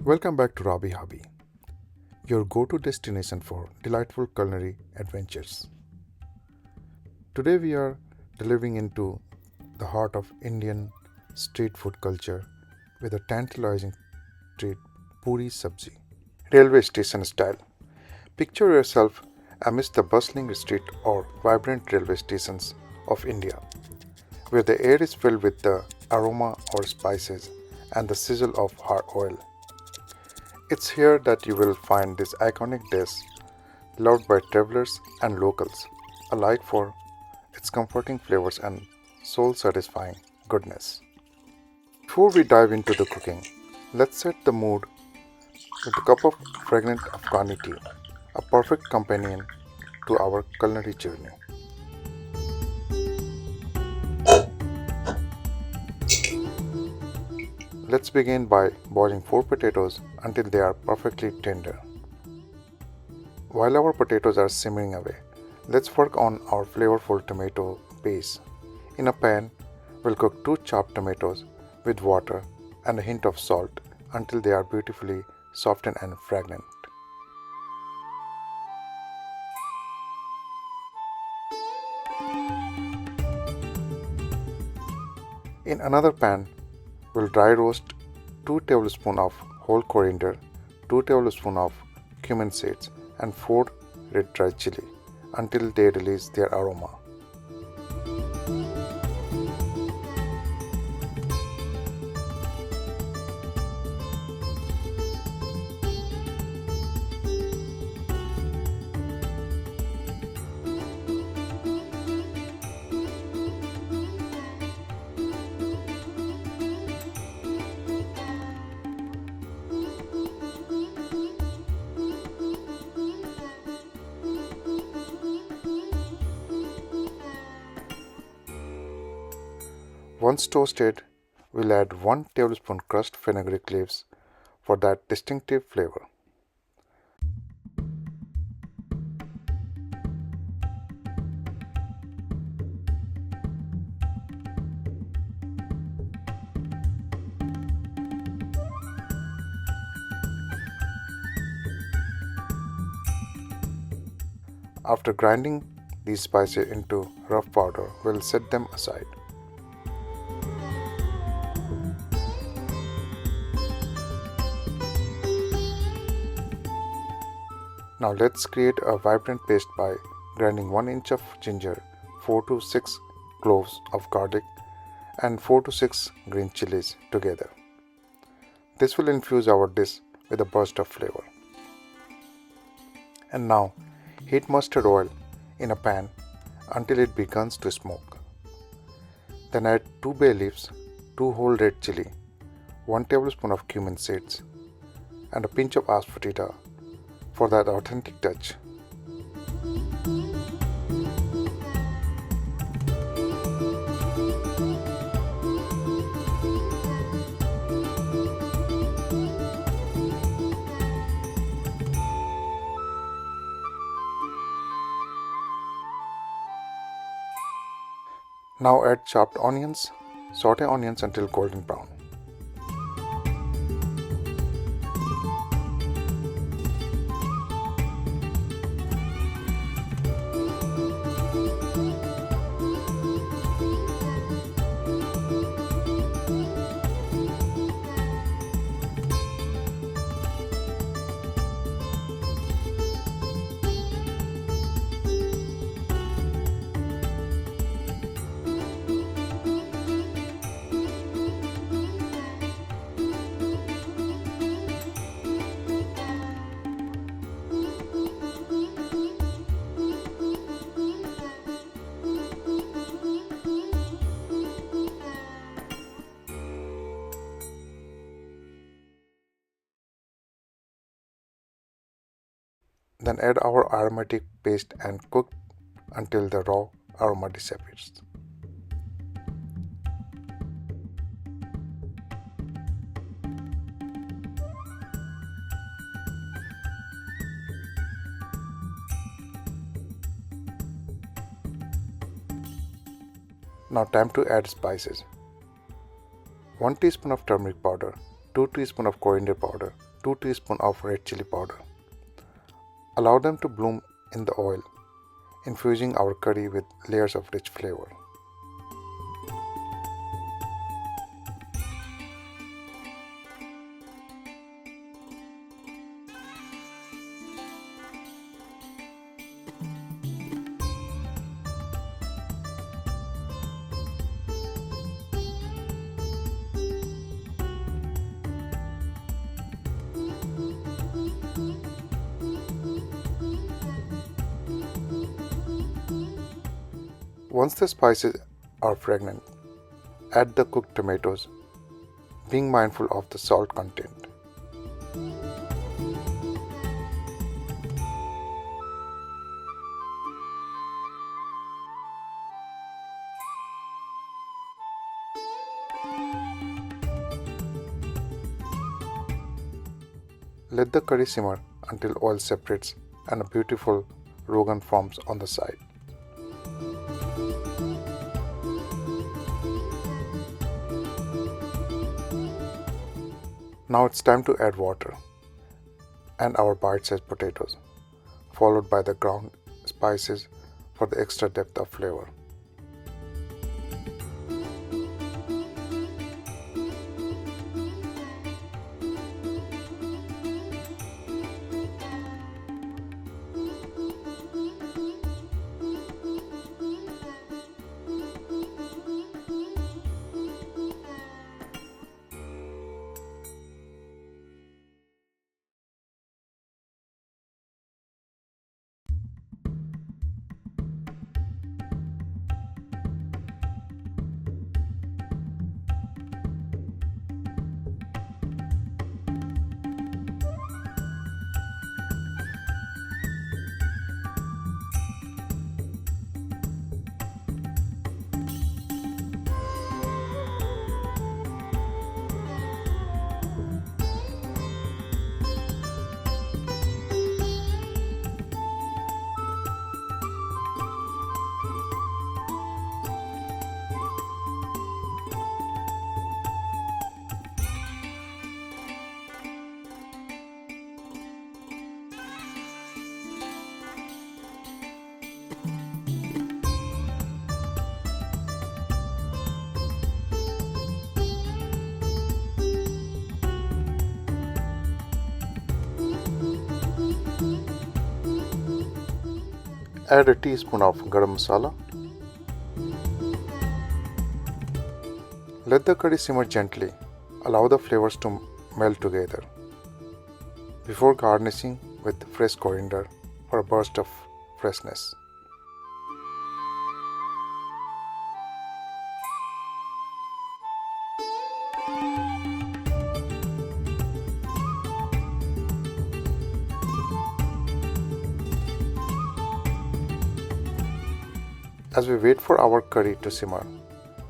Welcome back to Robby Hobby, your go-to destination for delightful culinary adventures. Today we are delving into the heart of Indian street food culture with a tantalizing treat, Poori Subzi, railway station style. Picture yourself amidst the bustling street or vibrant railway stations of India, where the air is filled with the aroma of spices and the sizzle of hot oil. It's here that you will find this iconic dish loved by travelers and locals alike for its comforting flavors and soul satisfying goodness. Before we dive into the cooking, let's set the mood with a cup of fragrant Afghani tea, a perfect companion to our culinary journey. Let's begin by boiling 4 potatoes until they are perfectly tender. While our potatoes are simmering away, let's work on our flavorful tomato paste. In a pan, we'll cook 2 chopped tomatoes with water and a hint of salt until they are beautifully softened and fragrant. In another pan, we'll dry roast 2 tablespoons of whole coriander, 2 tablespoons of cumin seeds, and 4 red dry chili until they release their aroma. Once toasted, we'll add 1 tablespoon crushed fenugreek leaves for that distinctive flavor. After grinding these spices into rough powder, we'll set them aside. Now let's create a vibrant paste by grinding 1 inch of ginger, 4 to 6 cloves of garlic and 4 to 6 green chilies together. This will infuse our dish with a burst of flavor. And now heat mustard oil in a pan until it begins to smoke. Then add 2 bay leaves, 2 whole red chili, 1 tablespoon of cumin seeds and a pinch of asafoetida for that authentic touch. Now add chopped onions. Saute onions until golden brown. Then add our aromatic paste and cook until the raw aroma disappears. Now time to add spices. 1 teaspoon of turmeric powder, 2 teaspoons of coriander powder, 2 teaspoons of red chili powder. Allow them to bloom in the oil, infusing our curry with layers of rich flavor. Once the spices are fragrant, add the cooked tomatoes, being mindful of the salt content. Let the curry simmer until oil separates and a beautiful rogan forms on the side. Now it's time to add water and our bite-sized potatoes, followed by the ground spices for the extra depth of flavor. Add a teaspoon of garam masala. Let the curry simmer gently. Allow the flavors to melt together before garnishing with fresh coriander for a burst of freshness. As we wait for our curry to simmer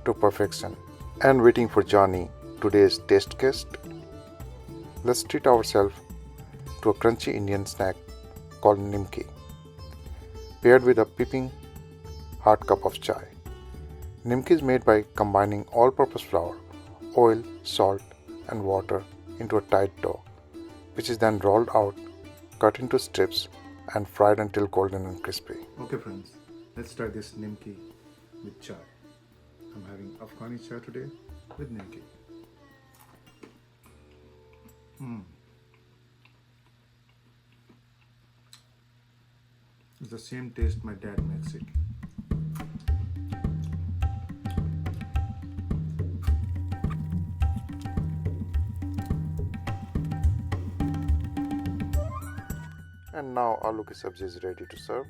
to perfection and waiting for Johnny, today's taste guest, let's treat ourselves to a crunchy Indian snack called nimki, paired with a piping hot cup of chai. Nimki is made by combining all-purpose flour, oil, salt and water into a tight dough, which is then rolled out, cut into strips and fried until golden and crispy. Okay friends, let's try this nimki with chai. I'm having Afghani chai today with nimki. It's the same taste my dad makes it. And now aloo ki sabzi is ready to serve.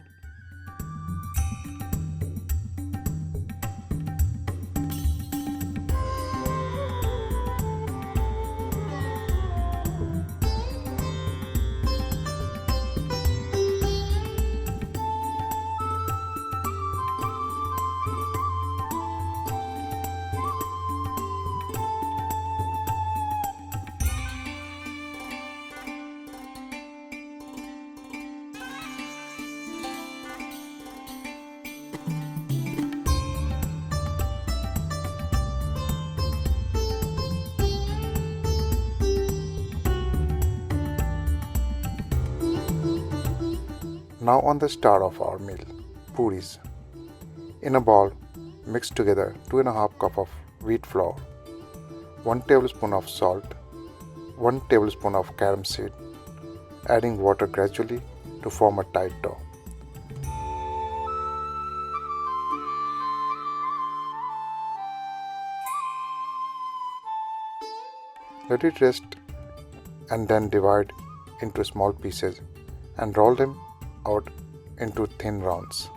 Now on the star of our meal, puris. In a bowl, mix together 2.5 cup of wheat flour, 1 tablespoon of salt, 1 tablespoon of carom seed, adding water gradually to form a tight dough. Let it rest and then divide into small pieces and roll them out into thin rounds.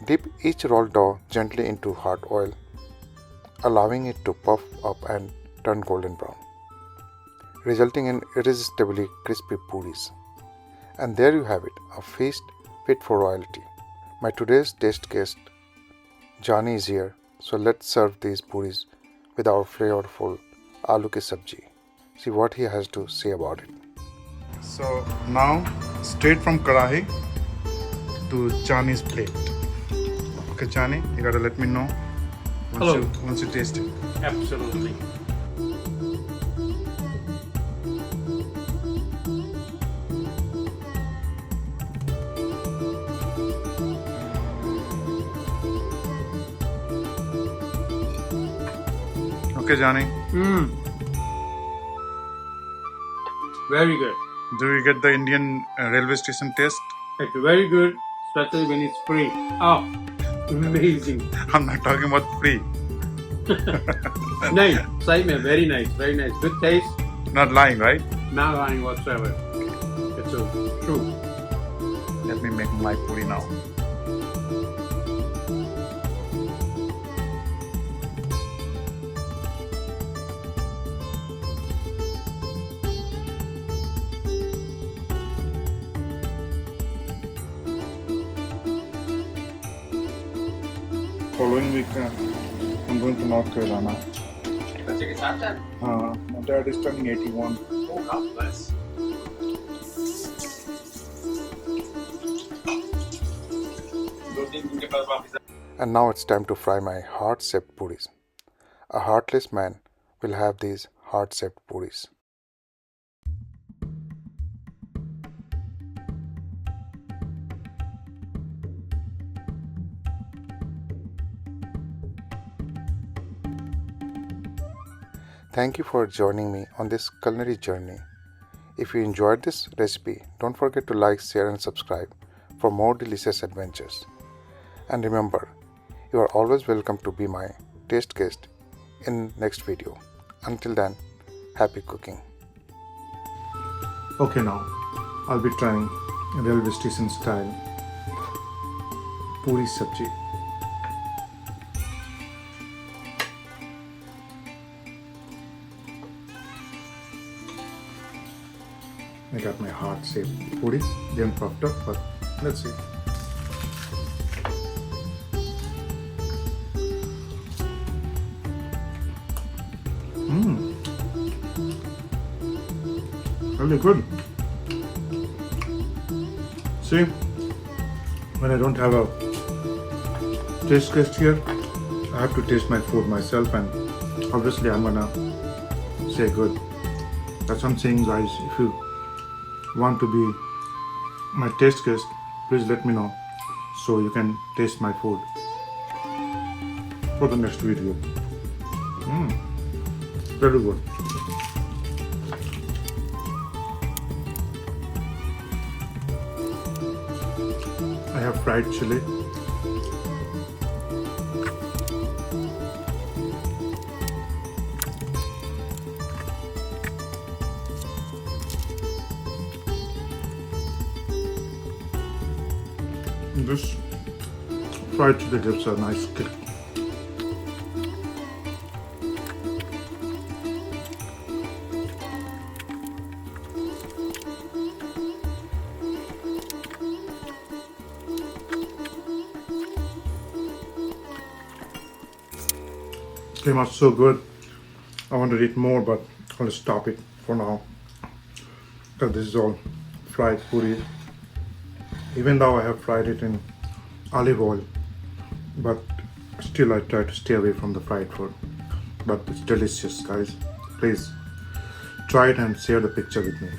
Dip each rolled dough gently into hot oil, allowing it to puff up and turn golden brown, resulting in irresistibly crispy puris. And there you have it, a feast fit for royalty. My today's taste guest, Jani, is here, so let's serve these puris with our flavorful Aloo ki Subzi. See what he has to say about it. So now, straight from Karahi to Jani's plate. Okay, Jani, you gotta let me know once you taste it. Absolutely. Okay, Jani, Very good. do you get the Indian railway station taste? It's very good, especially when it's free. Oh, amazing. I'm not talking about free. Nice. Same, very nice, very nice. Good taste, Not lying, right? not lying whatsoever. It's true. Let me make my puri now. Following week, I'm going to North Carolina. My dad is turning 81. Oh, God bless. And now it's time to fry my heart-shaped puris. A heartless man will have these heart-shaped puris. Thank you for joining me on this culinary journey. If you enjoyed this recipe, don't forget to like, share and subscribe for more delicious adventures. And remember, you are always welcome to be my taste guest in next video. Until then, happy cooking. Okay, now I'll be trying railway station style Poori Subzi. I got my heart-shaped puri. They haven't puffed up, but let's see. Really good. See, when I don't have a taste test here, I have to taste my food myself, and obviously I'm gonna say good. That's what I'm saying, guys. If you want to be my taste guest, please let me know so you can taste my food for the next video. Very good. I have fried chili. This fried chili gives a nice kick. Came out so good. I want to eat more, but I'll stop it for now. Because this is all fried puri. Even though I have fried it in olive oil, but still I try to stay away from the fried food. But it's delicious, guys. Please try it and share the picture with me.